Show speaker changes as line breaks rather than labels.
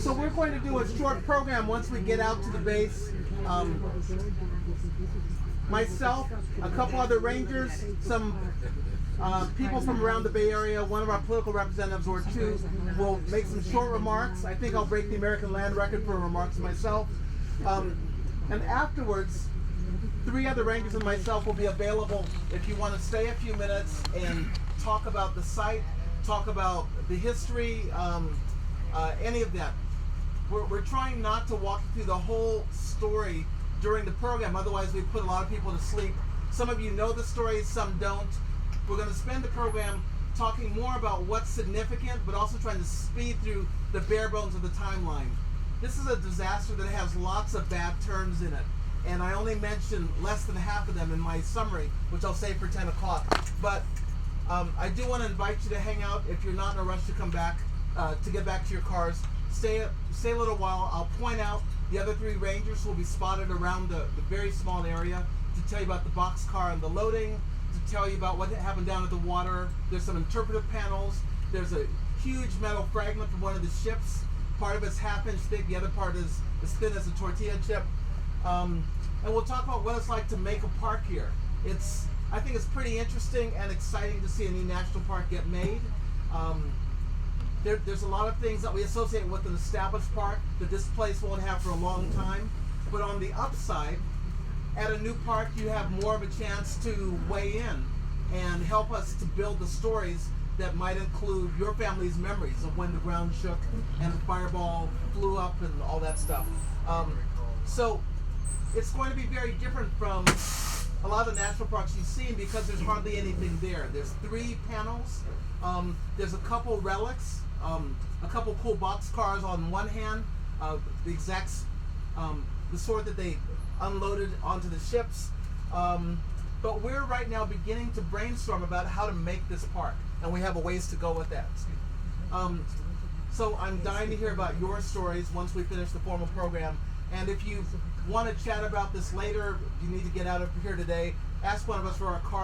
So we're going to do a short program once we get out to the base. Myself, a couple other rangers, some people from around the Bay Area, one of our political representatives or two will make some short remarks. I think I'll break the American land record for remarks myself. And afterwards, 3 other rangers and myself will be available if you want to stay a few minutes and talk about the site, talk about the history, any of that. We're trying not to walk you through the whole story during the program, otherwise we put a lot of people to sleep. Some of you know the story, some don't. We're going to spend the program talking more about what's significant, but also trying to speed through the bare bones of the timeline. This is a disaster that has lots of bad turns in it, and I only mentioned less than half of them in my summary, which I'll save for 10 o'clock. But I do want to invite you to hang out if you're not in a rush to come back, to get back to your cars. Stay a little while. I'll point out the other 3 rangers who will be spotted around the very small area to tell you about the boxcar and the loading, to tell you about what happened down at the water. There's some interpretive panels. There's a huge metal fragment from one of the ships. Part of it's half-inch thick, the other part is as thin as a tortilla chip. And we'll talk about what it's like to make a park here. I think it's pretty interesting and exciting to see a new national park get made. There's a lot of things that we associate with an established park that this place won't have for a long time. But on the upside, at a new park, you have more of a chance to weigh in and help us to build the stories that might include your family's memories of when the ground shook and the fireball flew up and all that stuff. So it's going to be very different from a lot of the national parks you've seen because there's hardly anything there. There's 3 panels. There's a couple relics, a couple cool boxcars on one hand, the exact, the sort that they unloaded onto the ships. But we're right now beginning to brainstorm about how to make this park, and we have a ways to go with that. So I'm dying to hear about your stories once we finish the formal program. And if you want to chat about this later, you need to get out of here today, ask one of us for our card.